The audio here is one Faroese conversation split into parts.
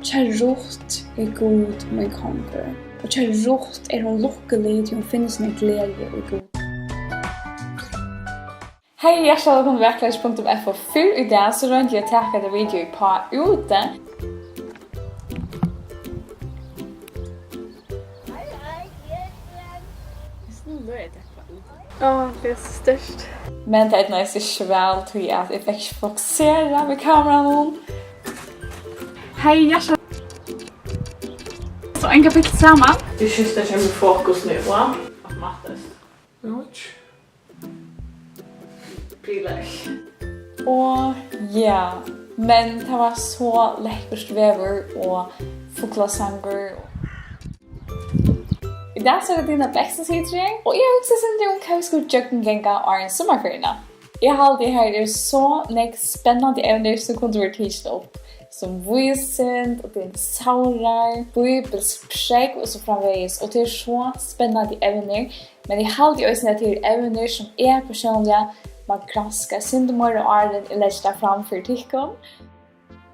Kjær Rutt god min kongur. Og kjær Rutt hon lukkelig til hun finner sin glede og god. Hei, hjertelig velkommen til Vakurleiki.fo. Før i dag så rønte jeg takk etter video på ute. Det er så størst. Men det er ikke vel til at jeg fikk ikke fokusere med kameraen. Hei, hjertelig. Så en kapittel sammen. Du synes det kommer fokus nu, va? Automatiskt. Ouch. Prilag. Og ja, men det var så lekkert vever og fuglasanger. I dag så er det dine bästa sidor, og jeg har også sendt om hva vi skulle gjøgnumgongd av en sommerferien. Jeg har alltid hørt så spennende evner som kunne vært tidsen opp. Som vysen, og dinosaurer, bibelsprekk og så framvegis. Og det er så spennende evner, men jeg har alltid også til evner som er personlige. Man granskar syndemor og arden og legger det fram for tikkene.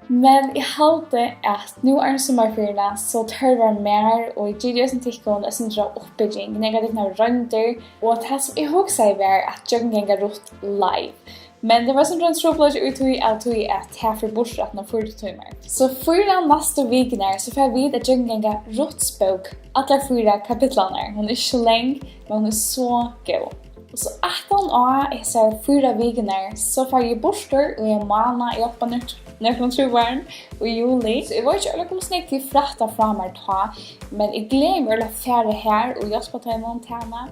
Men jeg halte at nå er sommerferien så tørver mer, og jeg gir jo sin tikkene og sin oppbygging, negativt rønter, og det som jeg også sier at gjøgnumgongd Rutt live. Men det var som en trådblad ut i at jeg får bortsatt noen 40 timer. Så 4 neste vikene så får jeg vite at gjøgnumgongd Rutts bok, alle 4 kapitlene. Hun er ikke så lenge, men hun er så god. Så 18 år jeg ser 4 vikene, så får jeg borster og jeg maler i oppe nøkken truveren i juli. Så jeg var ikke øyelig snakket til fratta fra meg ta, men jeg gleder meg å fære her og hjelpe på noen tjene.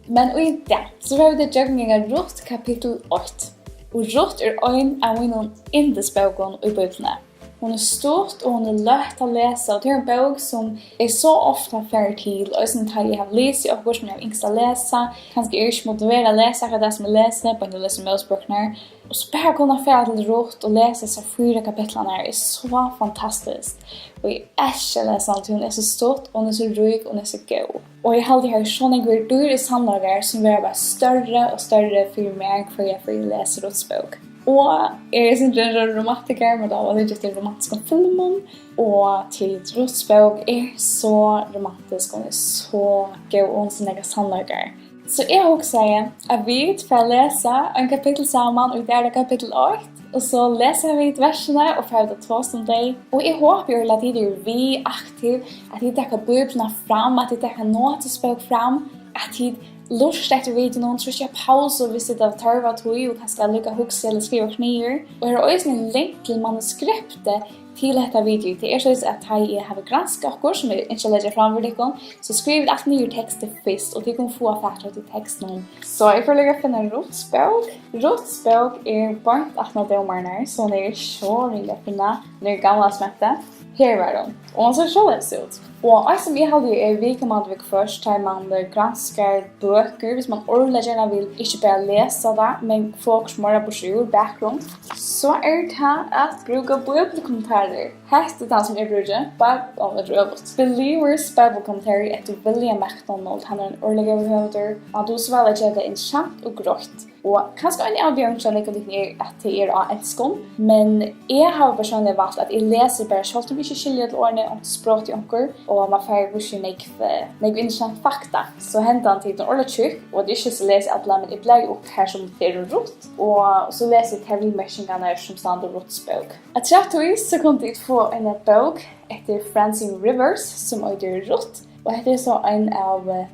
Men i dag så får vi det gjøgnumgongd Rutt kapittul 8. Og Rutt er en av mine yndisbøkene i Bíbliuni. Hun er stort og hun er lett å lese, og det er en bok som jeg så ofte fører til, og som jeg har lest i oppgård som jeg har yngst å lese. Kanskje jeg ikke motiverer å lese akkurat det som jeg leser, på en del leser møtesbøkene. Og så bare kunne fære til Rutt og lese disse 4 kapitlene er så fantastisk. Og jeg elsker å lese alt, hun er så stort, og hun er så rik, og hun er så god. Og jeg har alltid sånne dyre sannlager som blir bare større og større for meg hver jeg får lese Rutts bok. Og jeg er sin romantiker, men da var det ikke til romantiske filmen. Og til Rutts bok er så romantisk, og er så god, og hun er sannlager. Så jeg har også sagt at vi får lese en kapittel sammen, og det er kapittel 8. Og så leser vi versene og får det tosa om det. Og jeg håper jo at det er vi aktiv, at de tar Bibelen fram, at de tar notesbok fram, at de lust etter videoen, trykker pause hvis det er tørvet tog, og kanskje lykke hukse eller skrive knier. Og jeg har også en link til manuskriptet til dette videoet. Det er sånn at jeg har gransket akkurat, som jeg ikke legger frem for dere, så skriv alt nye tekster først, og de kan få fatter til teksten. Så jeg får lykke å finne Rutts bok. Rutts bok er bare 18 dommerne, så det er så rydelig å finne. Det er gamle smette. Her var hun. Og han ser så løs ut. Og jeg som jeg hadde er vikemann først, tar man gransker bøker, hvis man ordentlig gjerne vil ikke bare lese det, men folk som er på sjur, bakgrunn. Så er det at bruke bibelkommentarer. Hette den som jeg bruker, Believers bibelkommentarer etter William MacDonald. Han er en ordentlig overhøvder. Og du så velger gjøre det interessant og grått. Og kanskje en avgjørelse som ikke at det er av elskon, men jeg har personlig valgt at jeg leser bare selv om jeg ikke skiljer til årene om språk til onker, og man får ikke meg interessant fakta. Så hendte han til den ordentlig tjukk, og det er ikke så leser jeg alle, men jeg ble opp her som det er Rutt, og så leser jeg tervilmørsingene som stand i Rutts bok. At rettvis så kunne jeg få en bok etter Francine Rivers, som er Rutt. Og dette er så en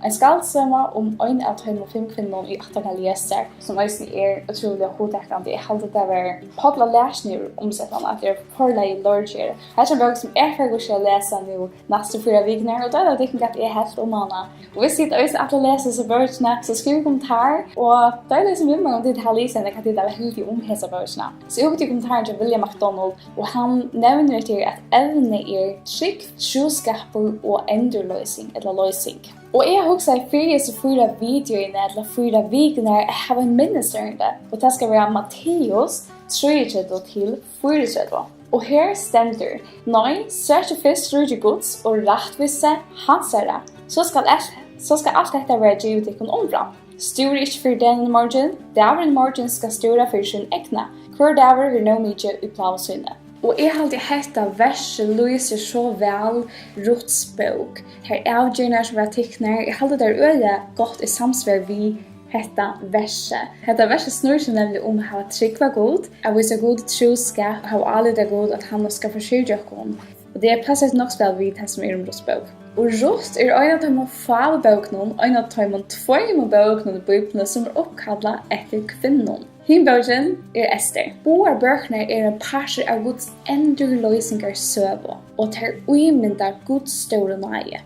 skaldsømme om en av 5 kvinner i 18 leser, som også er utrolig hovedtekkende. Jeg halte det var podla lærsnur omsettende, at det er forlag i lordgjere. Her er en bok som jeg får ikke å lese nå neste 4 vikene, og da er det ikke at jeg er helt om henne. Og hvis jeg ikke at jeg leser så bøkene, så skriver kommentarer, og da er det som vil meg om det har lest, jeg kan det være heldig om Hesaferð. Så jeg hukte kommentaren til William MacDonald, og han nevner til at evne er trygg, troskaper og endurløsning. Eller løsning. Og jeg har også i 4 videoene eller 4 vikene jeg har en minnesrørende. Og det skal være Matteus 33 til 34. Og her stender: Nei, søkja fyrst rydde Guds og rættvísi Hansara. Så skal alt dette være givet til kun omfram. Styr ikke for den morgen. Daveren morgen skal styre for sin egna. Hver dager vil Noomi ikke utplave syne. Og jeg halte hetta verset lyser så vel Rutts bok. Her avgjørende som var tikkner, jeg halte det øye godt I samsvar vi hetta verset. Hetta verset snur seg nemlig om å ha tryggva god, å vise god troskap, å ha alle det god at han skal forsyrge oss. Og det passet nok spil vid det som Rutts bok. Og Rutt en av de få bøkene, en av de två bøkene I Bibelen som oppkallet etter kvinnen. Himbogen Ester. Boar bøkene en parser av Guds endurløsninger søve, og tar uimynda Guds store nøye.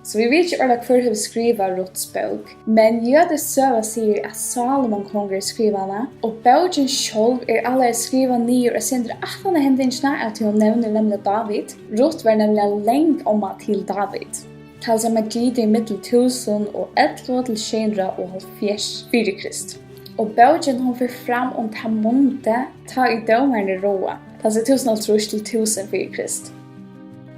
Så vi vet ikke ordentlig hvor vi skriver Rutts bok, men jødes søve sier at Salomon konger skriver henne, og bogen selv allerede skrivet nye og sender at han hendelsene at hun nevner nemlig David. Rutt var nemlig lengt omma til David. Talsa Magidi mittel 1000 og 11 til 674 Krist. Og bogen hun får fram om ta måned ta I domerne råa, talsa 1000 til 1004 Krist.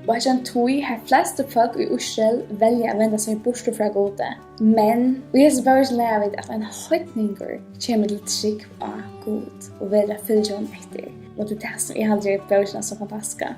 Og han tog her fleste folk I Israel velger å vende seg bort fra gode. Men vi har bare lært at en høytninger kommer til trygg av god og vil følge om etter. Og det som jeg har gjort bøkene så fantastiske.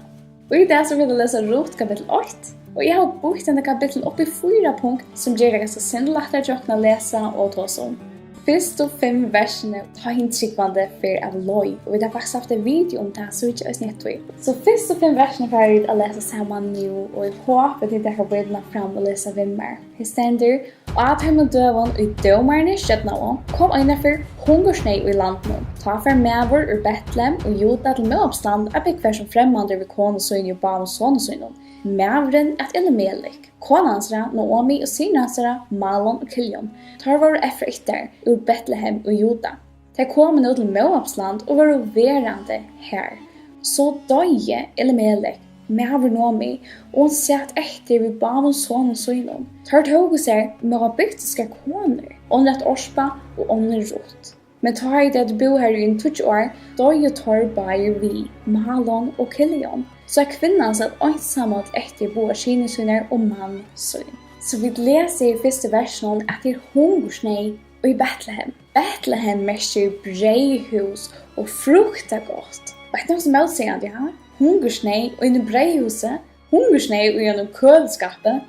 Og I det så vil jeg lese Rutt kapittel 8. Og jeg har brukt denne kapittel opp I 4 punkt som gjør det ganske sindelagt å lese og tosa om. Fyrst og 5 versene tar hin tryggvande for av loj, og vi har faktisk haft en video om det, så vi ikke øst nettøy. Så fyrst og 5 versene får jeg å lese sammen nå, og jeg håper at jeg kan bøyde fram og lese vimmer. Her stender, og at han med døven I dømerne skjøttene kom øyne for hungersnei I landet. Ta for medvår ur Betlehem og Juda til Moabsland er byggvær som fremmande ved konesøyne og barn og sånnesøyne. Medvren at Elimelek, Hansara, Noomi og Hansara, Malon og Kilion, tar var efter ur Betlehem og Juda. De kom nå til Moabsland og var verande her. Så døye Elimelek, medvren Noomi, og hun satt efter ved barn og sånnesøyne. Tar tog seg moabitiske koner, åndet Orspa og åndet Rutt. Men tar I det bo her I 20 år, døye tar bare vi, Malon og Kilion. Så kvinnan satt ensamhet etter boar kinesønner og mannsøn. Så vi leser I første versen at det hungersnei I Betlehem. Betlehem mester breihus og fruktagodt. Og det noe som utsier ja? Hungersnei og I breihuset, hungersnei og I kølskapet,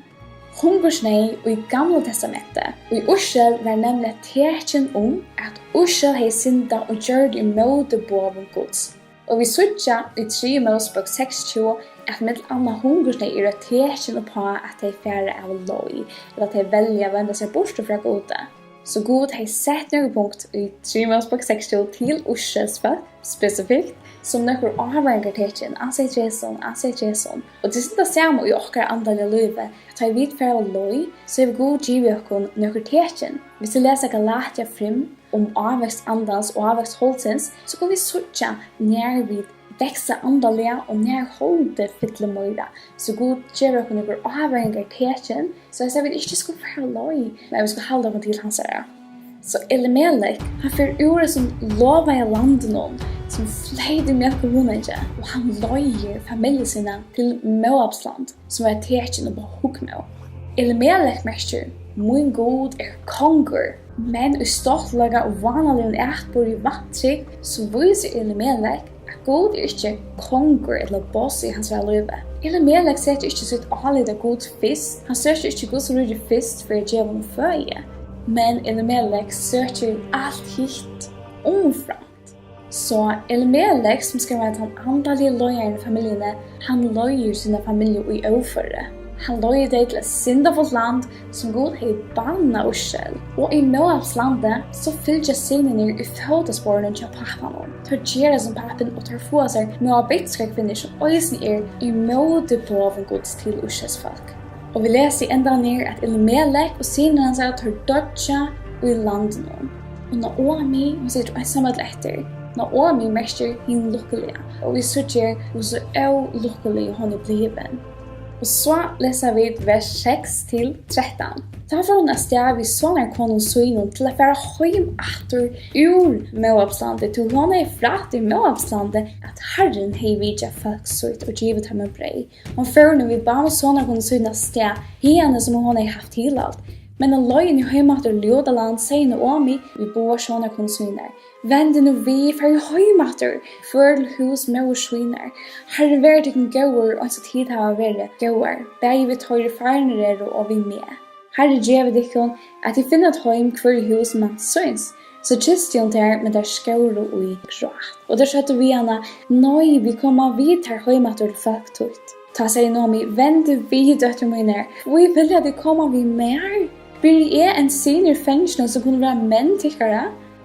hungersnei og I gamle testamentet. Og I Israel var nemlig tekken at Israel hei synda og gjør det imot boven Guds. Og vi søkja I 3 Mosebok 26 at med anna hungersnei tekken på at de færre av loj, eller at de velger å vende seg bort fra gode. Så god har sett noen punkt I 3 Mosebok 26 til Israels folk, spesifikt, som noen avhengig tekken, ansett Jason. Og det det samme I okkar andalige livet, at vi vet færre av loj, så vi god givet okkar noen tekken. Hvis vi leser Galatia 5, om avvekst andans og avvekst holdsens, så kan vi søkja nær vi veksa andalige og nær holde fytle møyra. Så god gjør dere noen avhengig tekken, så jeg sier vi ikke skulle være loj, men vi skulle holde dere til Hansara. Så Elimelek, han får ordet som lover I landet noen, som fleide mjölk og hunenge, og han løyer familien sine til Moabsland, som tekken og bare hukk med. Elimelek mester, min god konger, men I stoltlaga og vanlige ætbord I vattrygg, så viser Elimelek at god ikke konger eller boss I hans livet. Elimelek setter ikke sitt alida god fyrst, han søker ikke god som rydde fyrst for å gjøre noen føye. Men Elimelek søker alt hitt omframt. Så Elimelek, som skal være den andalige løyeren I familiene, han løyer sine familier I overføret. Han løyer det til et syndafullt land som god har banna Israel. Og I Moabs landet så fylgjer sinene I fødesporene til pappaen. Tar gjøre som pappen og tar få seg moabitske kvinner som øysen I måte på av gods til Israels folk. Og vi leser enda ned at Elimelek og sinene hans tar dødja I landet nå. Og Noomi, hun sitter ensamhet etter. Noomi mester henne lukkelige. Og vi søker hvor så lukkelig hun bliven. Og så leser vi vers 6 til 13. Da får hun sted vi sånne konensøynen til å være høym atter ur Moabslandet, til hun fratt I Moabslandet at Herren hei vidja folk søyt og givet ham en brei. Hun fører når vi ba med sånne konensøynen sted, henne som hun haft tilalt. Men av løgn i heimater Ljodaland sier Noomi vi bor sånne konsuiner. Vende nu vi for heimater, føl hus med og sviner. Herre vær dikken gauer, og så tid har vært gauer. Begge vi tøyre farnere og vi med. Herre djeve dikken at de finner et heim hver hus man syns. Så kysste hun der med der skåre og i gråt. Og der satte vi henne, nei, vi kommer vidt her heimater folk tøyt. Ta sier Noomi, vende vi døtter mine, vi vil at det kommer vi mer. Blir jeg en senior fengsel som kunne være menn tykkere?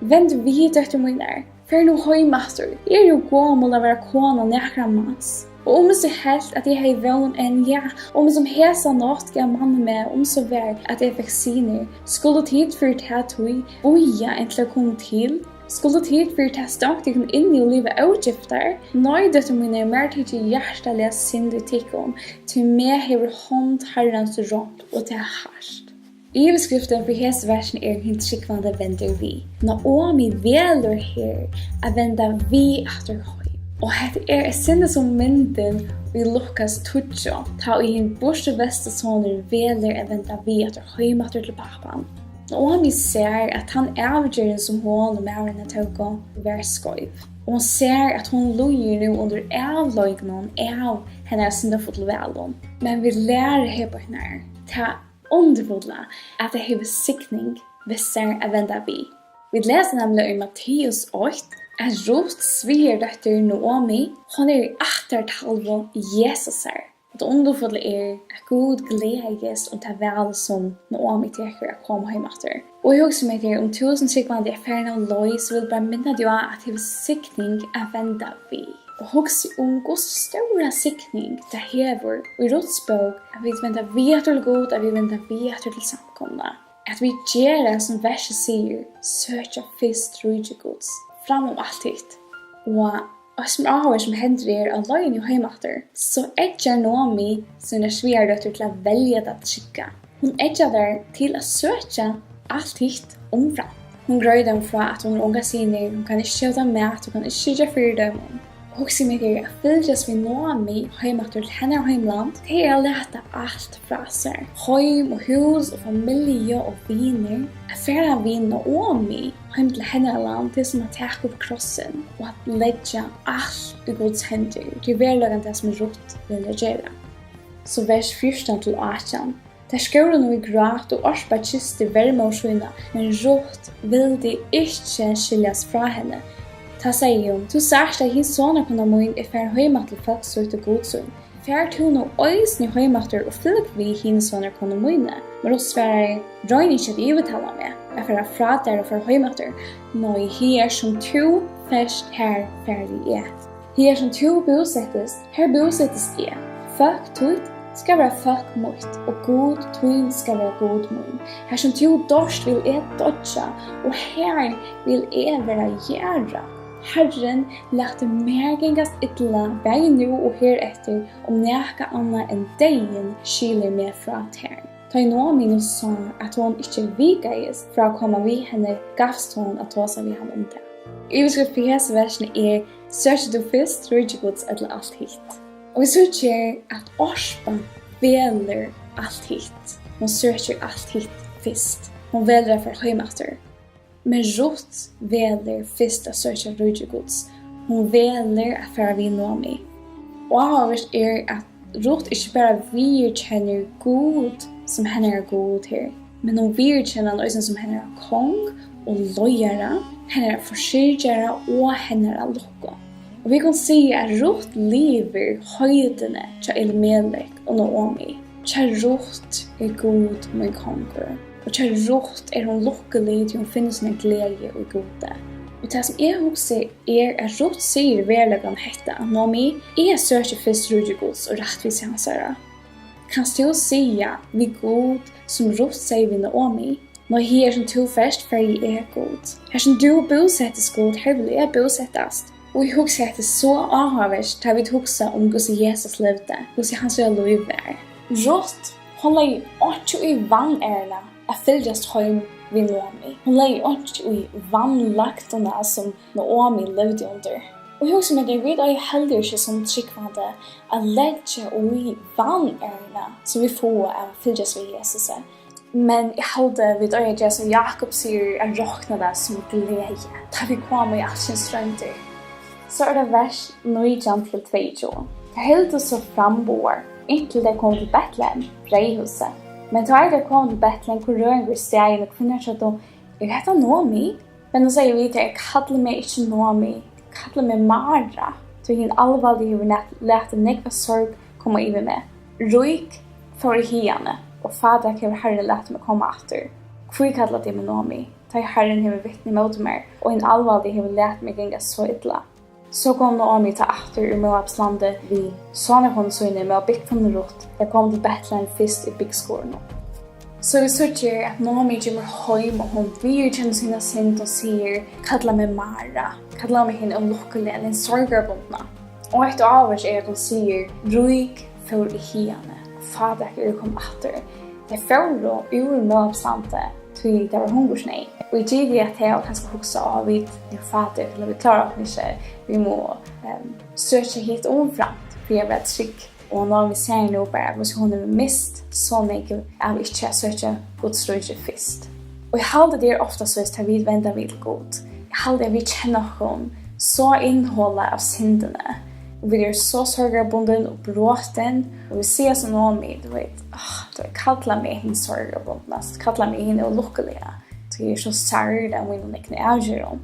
Vende vi døtter mine, for nå heimater. Jeg jo gammel å være kone og nekra mans. Og om så helt at jeg har vågen enn ja, om som hesa nåt gav mannen med, så vær at jeg fikk senior, skulle tid for det tog, boja enn til å komme til, skulle tid for det stakt jeg kom inn i livet avgifter, nøy døtter mine mer til hjertelig synd i tikkene, til meg hever hånd herrens råd og til harst. Iveskriften for Hesaferð helt skikkvande vendir vi. Noomi velur her a venda vi atter høy. Og dette sinne som mynden vi Lukas 20, ta i hin borste veste soner velur a venda vi atter høy matter til pappan. Noomi ser at han avgjøren som hon og mærene tåg vær skøyv. Og hon ser at hon lojer nu under avløgnen av henne syndafull velon. Men vi lærer her på henne ta underfulla at det hever sikning visser a venda vi. Vi leser nemlig i Matteus 8 at Rutt svigerdøtter Noomi, hon i achtertalvo Jesusar. Det underfulla at Gud gledes og ta vel som Noomi teker å komme hjem etter. Og jeg husker meg til 1000 sikvande affæren av løy, så vil bare minne du at hever sikning a venda vi. Og hugsi hvor stora sikning det hever i Rutts bok at vi venter vi til god, at vi venter vi til samkomna. At vi gjør det som verset sier, søkja fyrst rydde gods, fram alt hit. Og som avhør som hender av løgn i heimater, så edger Noomi sine svigerdøtter til å velge det skikka. Hun edger der til å søkja alt hit omfram. Hun grøy dem fra at hun unga sine, hun kan ikke kjøta mat, hun kan ikke kjøta fyrdømmen. Hugsi meg til at fylgjast vi Noomi heimater til henne heimland, det å lete alt fra seg. Heim og hus og familie og viner. At færa vi Noomi heim til henne land til som å take opp krossen og at leggja alt i Guds hender. Det er verlagan det som Rutt vil gjøre. Så vers 14 til 18. Der skåre nå i gråt og orspa kiste vermårsvina, men Rutt vil de ikke skiljas fra henne. Ta sier hun, du sørste at hins sånne kunne mun fær høymat til folk søkt og godsøgn. Fær to nå øysne høymater og fylg vi hins sånne kunne munne. Men også fær drøyn ikke at ivetala med. Jeg fær fra der og fær høymater. Nå i her som to først her ferdig Her som to bosettes, her bosettes Folk tøyt skal være folk mot, og god tøyn skal være god mun. Her som to dorst vil dodja, og her vil være gjæra. Herren lette mer gengast ytla, vei nu og heretter, om næka anna enn deien skiler med fra her. Ta i Noomi nå sa at hun ikke vigais fra å komme vi henne gavst hun at tosa vi han det. Iveskrift for Hesaferð søkja du fyrst rydde gods eller alt hit. Og vi søkjer at orspa velur alt hit. Hun søkjer alt hit fyrst. Hun velur for heimater. Men Rutt velur fyrst å søkja rydde gods. Hun velur at færa vi Noomi. Og avhørst at Rutt ikke bare virkjenner god som henne god her, men hun virkjenner noe som henne kong og løyere, henne forsyrgjere og henne lukko. Og vi kan si at Rutt lever høydene til Elimelek og Noomi. Til Rutt god min konger. Og til Rutt hun lukkelig til hun finner sin glede og gode. Og det som jeg husker at Rutt sier verlegan hette Noomi søker fyrst ryddegods og rættvísi Hansara. Kan du si vi god som Rutt sier vi Noomi? Nå her som to først ferdig god. Her som du bosettes god, her vil jeg bosettast. Og jeg husker at det så avhavers da vi husker om hvordan Jesus levde, hvordan hans liv var. Rutt, hun lei ikke i vannærla at fylgjast heim vi Noomi. Hun lei ikke i vannlaktene som Noomi levde under. Og jeg husker at jeg vet at jeg heller ikke som tryggvande at leggja i vannærla som vi får av fylgjast ved Jesus. Men jeg halde vid øye som Jakob sier råkna det som glede. Da vi kom i allsins strømter. Så det vers 19-22. Det heldt så framboer, inntil det kom til Betlehem, breihuset. Men da det kom til Betlehem, hvor røren går stegen, og kvinner sa då, jeg heter Noomi. Men nå sier vi til, jeg kallar meg ikke Noomi, jeg kallar meg Mara. Så hin alvarlig har lært nekva sorg komme i med. Ruik for i hiane, og fader har herren lært meg komme atter. Hvor kallar det med Noomi? Da herren har vittne mot meg, og hin alvarlig har lært meg genga så illa. Så kom Noomi til atter ur Moabslandet vi sånne håndsøyne med å bygge from Rutt. Jeg kom til Bethlehem fyrst i byggskolen. Så vi søker at Noomi kommer hjem og hun virkjenner sine synd og sier «Kalla meg Mara», «Kalla meg henne omlukkelig» eller «en sorgerbundna». Og etter avhørs at hun sier «Ruik for i hiane», «Fader kom atter». Det følger ur Moabslandet til det var hungersnei. Og i tidlig at jeg kanskje huksa av vidt det fader, eller vi klarer oss ikke, vi må søke hit omframt, for jeg ble trygg. Og når vi ser nå bare, hvis hun har mist, sånn jeg vil ikke søke Guds røyre først. Og jeg halde det ofte så at vi vender vidt godt. Jeg halde at vi kjenner hun så innholdet av syndene. Og vi så sorgerbunden og bråten. Og vi sier som Noomi, du kallar meg henne sorgerbunden, kallar meg henne ulukkelige. Så jeg så særlig om vi noen ikke avgjør om.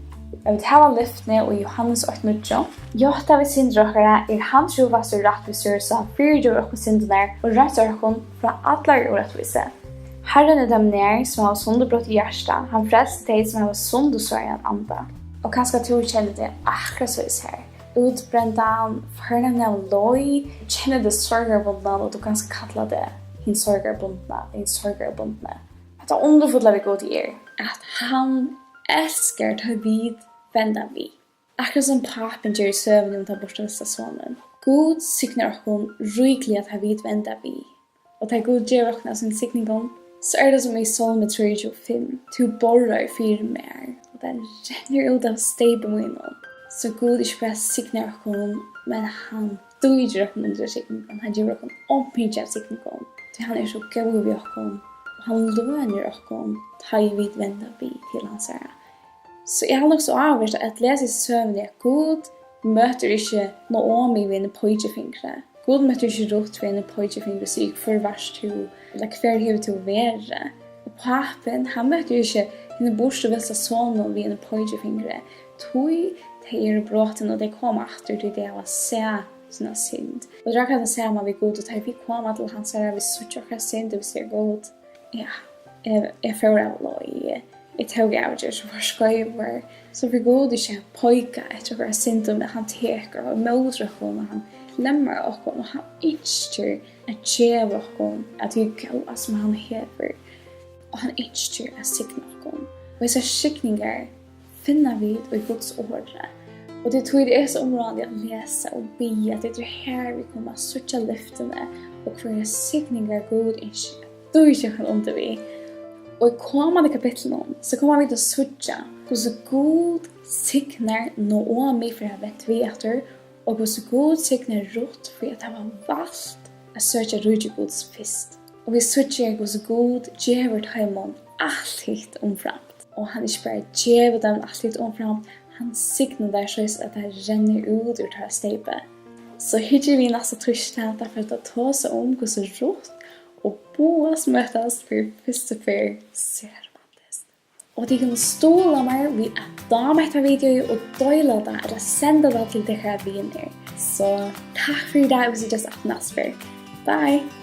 Jeg vil hava lyftene og Johannes 8:9. Jotta vi syndrokkere han trofast og rættvísi så han fyrgjør okkur syndene og retter okkur fra allar urættvise. Herren dem nær som har sundebrott i hjertet. Han frelste deg som har sundesøren anda. Og kanskje du kjenner det akkurat så her. Utbrendan, fornavnet av loj, kjenner det sorgerbundna og du kanskje kallar det hin sorgerbundna. Det er underfulla vi går til at han elskar ta vid venda vi. Akkurat som papen gjør i søvnen om ta bortavista sonen. God sykner okkur ryklig at ta vid venda vi. Og ta god gjør okkur av sin sykning om, så det som i Salme 3:5. Tu borrar fyr mer, og den renner ut av steipen munnen. Så god ikke bare sykner okkur, men han døyger okkur under sykning om. Han gjør okkur oppmykje av sykning om. Han så god ved okkur. Han løner okkur ta vid venda vi til Hansara. Så jeg har nok så avgjort at lese i søvn at God møter ikke Noomi ved en pøyjefingre. God møter ikke Rutt ved en pøyjefingre, så jeg for vers to, eller hver hever til å være. Og papen, han møter ikke henne bortståvelsa sonen ved en pøyjefingre. Tog til bråten, og det kom atter til det å se sina synd. Og det kan det se man ved God, og vi kommer til Hansara, vi søkja akkurat synd, og vi ser God. Ja, jeg får av lov. Jeg tog avgjør som var skøyver. Så for god ikke pøyka etter hver syndom han teker og møter okkom og han lemmer okkom og han ikke at kjeve okkom at vi gøy som han hever og han ikke at sikne okkom. Og disse skikninger finner vi i Guds ordre. Og det tror jeg så området å lese og be at det her vi kommer søkja lyftene og hver sikninger god ikke du ikke kan under vi. Og i kommande kapitlen så kommer vi til å søkja hvordan god sikner Noomi for å vette vi etter, og hvordan god sikner Rutt for at han var valgt å søkja rydde Guds fyrst. Og vi søkjer hvordan god djever taimon alltid omframt. Og han ikke bare djever dem alltid omframt, han sikner der så at det renner ut ur til steipet. Så hyggjer vi neste torsdag for å tosa om hvordan Rutt og Boas møtes for første fyr ser romantisk. Og de kan ståle meg ved at dame etter video og døyla det eller sende det til dere viner. Så takk for i dag, hvis du just at neste fyr. Bye!